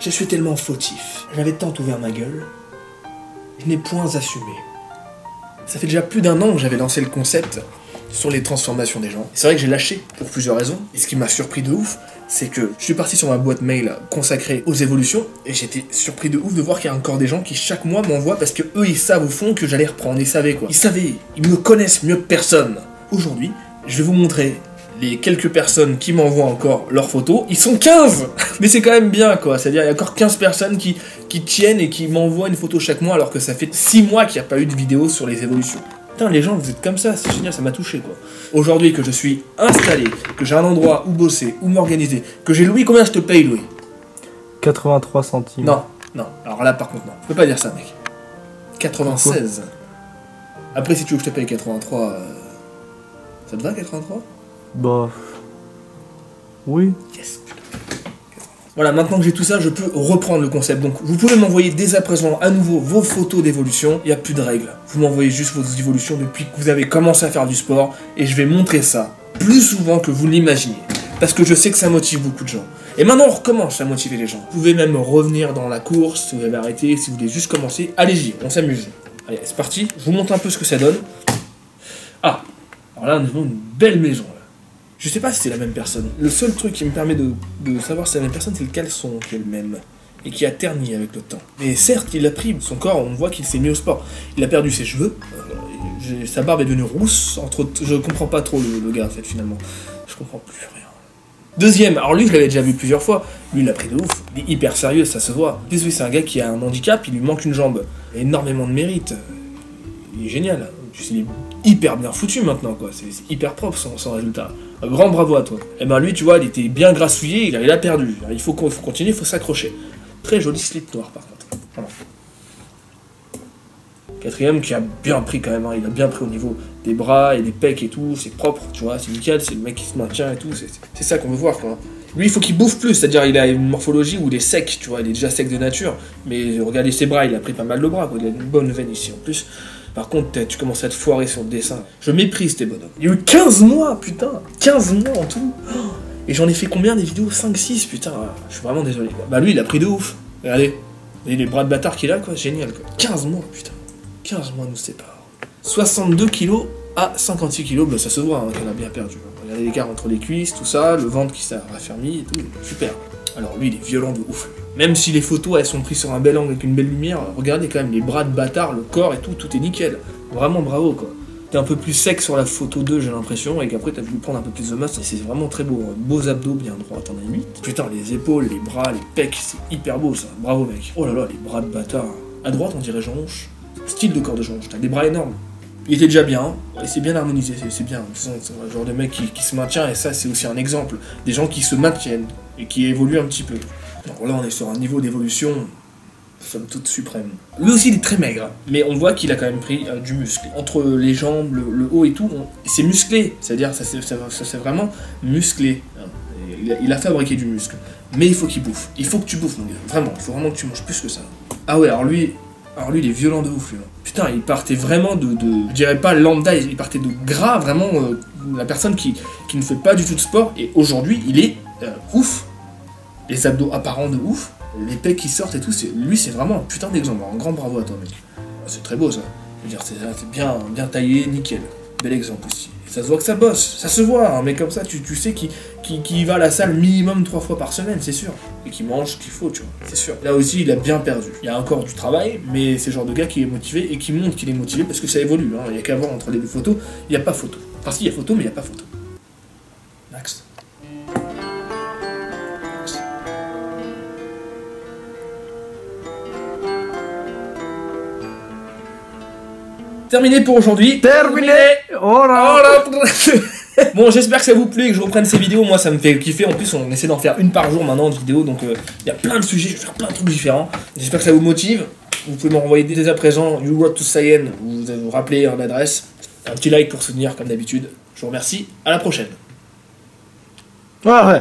Je suis tellement fautif. J'avais tant ouvert ma gueule. Je n'ai point assumé. Ça fait déjà plus d'1 an que j'avais lancé le concept sur les transformations des gens. C'est vrai que j'ai lâché pour plusieurs raisons. Et ce qui m'a surpris de ouf, c'est que je suis parti sur ma boîte mail consacrée aux évolutions et j'étais surpris de ouf de voir qu'il y a encore des gens qui chaque mois m'envoient parce que eux ils savent au fond que j'allais reprendre. Ils savaient quoi. Ils savaient. Ils me connaissent mieux que personne. Aujourd'hui, je vais vous montrer les quelques personnes qui m'envoient encore leurs photos. Ils sont 15. Mais c'est quand même bien quoi. C'est-à-dire il y a encore 15 personnes qui tiennent et qui m'envoient une photo chaque mois alors que ça fait 6 mois qu'il n'y a pas eu de vidéo sur les évolutions. Putain, les gens, vous êtes comme ça, c'est génial, ça m'a touché quoi. Aujourd'hui que je suis installé, que j'ai un endroit où bosser, où m'organiser, que j'ai Louis, combien je te paye Louis? 83 centimes. Non, non, alors là par contre non, je peux pas dire ça mec. 96. Après si tu veux que je te paye 83, ça te va 83? Bah... Oui. Yes. Voilà, maintenant que j'ai tout ça, je peux reprendre le concept. Donc, vous pouvez m'envoyer dès à présent à nouveau vos photos d'évolution. Il n'y a plus de règles. Vous m'envoyez juste vos évolutions depuis que vous avez commencé à faire du sport. Et je vais montrer ça plus souvent que vous l'imaginez. Parce que je sais que ça motive beaucoup de gens. Et maintenant, on recommence à motiver les gens. Vous pouvez même revenir dans la course, si vous avez arrêté, si vous voulez juste commencer. Allez-y, on s'amuse. Allez, c'est parti. Je vous montre un peu ce que ça donne. Ah, alors là, nous avons une belle maison. Je sais pas si c'est la même personne. Le seul truc qui me permet de savoir si c'est la même personne, c'est le caleçon qui est le même. Et qui a terni avec le temps. Mais certes, il a pris son corps, on voit qu'il s'est mis au sport. Il a perdu ses cheveux, sa barbe est devenue rousse, je comprends pas trop le gars en fait finalement. Je comprends plus rien. Deuxième, alors lui je l'avais déjà vu plusieurs fois, lui il a pris de ouf, il est hyper sérieux, ça se voit. En plus oui, c'est un gars qui a un handicap, il lui manque une jambe. Il a énormément de mérite. Il est génial. Il est hyper bien foutu maintenant quoi, c'est hyper propre son résultat. Un grand bravo à toi. Et ben lui tu vois, il était bien grassouillé, il a perdu. Il faut continuer, il faut s'accrocher. Très joli slip noir par contre. Voilà. Quatrième qui a bien pris quand même, hein. Il a bien pris au niveau des bras et des pecs et tout, c'est propre, tu vois, c'est nickel, c'est le mec qui se maintient et tout, c'est ça qu'on veut voir quoi. Lui il faut qu'il bouffe plus, c'est-à-dire il a une morphologie où il est sec, tu vois, il est déjà sec de nature, mais regardez ses bras, il a pris pas mal de bras quoi, il a une bonne veine ici en plus. Par contre, tu commences à te foirer sur le dessin. Je méprise tes bonhommes. Il y a eu 15 mois, putain 15 mois en tout. Et j'en ai fait combien des vidéos? 5-6, putain. Je suis vraiment désolé. Bah lui, il a pris de ouf. Regardez. Et les bras de bâtard qu'il a, quoi. Génial, quoi. 15 mois, putain. 15 mois nous séparent. 62 kilos à 56 kilos. Bah ça se voit, hein, qu'il a bien perdu. Regardez l'écart entre les cuisses, tout ça. Le ventre qui s'est raffermi et tout. Super. Alors lui, il est violent de ouf. Même si les photos, elles sont prises sur un bel angle avec une belle lumière, regardez quand même les bras de bâtard, le corps et tout, tout est nickel. Vraiment bravo, quoi. T'es un peu plus sec sur la photo 2, j'ai l'impression, et qu'après t'as voulu prendre un peu plus de masse, et c'est vraiment très beau. Beaux abdos bien droits, t'en as 8. Putain, les épaules, les bras, les pecs, c'est hyper beau ça. Bravo, mec. Oh là là, les bras de bâtard. À droite, on dirait Jean Honche. Style de corps de Jean Honche, t'as des bras énormes. Il était déjà bien, et c'est bien harmonisé, c'est bien. C'est le genre de mec qui se maintient, et ça, c'est aussi un exemple. Des gens qui se maintiennent, et qui évoluent un petit peu. Alors là, on est sur un niveau d'évolution, somme toute suprême. Lui aussi, il est très maigre, mais on voit qu'il a quand même pris du muscle. Entre les jambes, le haut et tout, c'est musclé, c'est-à-dire ça c'est vraiment musclé. Il a fabriqué du muscle, mais il faut qu'il bouffe. Il faut que tu bouffes, mon gars. Vraiment, il faut vraiment que tu manges plus que ça. Ah ouais, alors lui, il est violent de ouf, lui. Putain, il partait vraiment je dirais pas lambda, il partait de gras, vraiment, la personne qui ne fait pas du tout de sport, et aujourd'hui, il est ouf. Les abdos apparents de ouf, les pecs qui sortent et tout, lui c'est vraiment un putain d'exemple. Un grand bravo à toi mec. C'est très beau ça. Je veux dire, c'est bien taillé, nickel. Bel exemple aussi. Et ça se voit que ça bosse, ça se voit, un mec comme ça, tu sais qu'il va à la salle minimum 3 fois par semaine, c'est sûr. Et qu'il mange ce qu'il faut, tu vois, c'est sûr. Là aussi, il a bien perdu. Il y a encore du travail, mais c'est le genre de gars qui est motivé et qui montre qu'il est motivé parce que ça évolue. Hein. Il n'y a qu'à voir entre les deux photos, il n'y a pas photo. Enfin si, il y a photo, mais il n'y a pas photo. Max. Terminé pour aujourd'hui. Terminé. Oh là. Bon, j'espère que ça vous plaît, que je reprenne ces vidéos. Moi, ça me fait kiffer. En plus, on essaie d'en faire une par jour maintenant de vidéos. Donc, il y a plein de sujets. Je vais faire plein de trucs différents. J'espère que ça vous motive. Vous pouvez m'envoyer dès à présent You Road to Cyan. Vous rappelez l'adresse. Un petit like pour soutenir, comme d'habitude. Je vous remercie. À la prochaine. Ah ouais.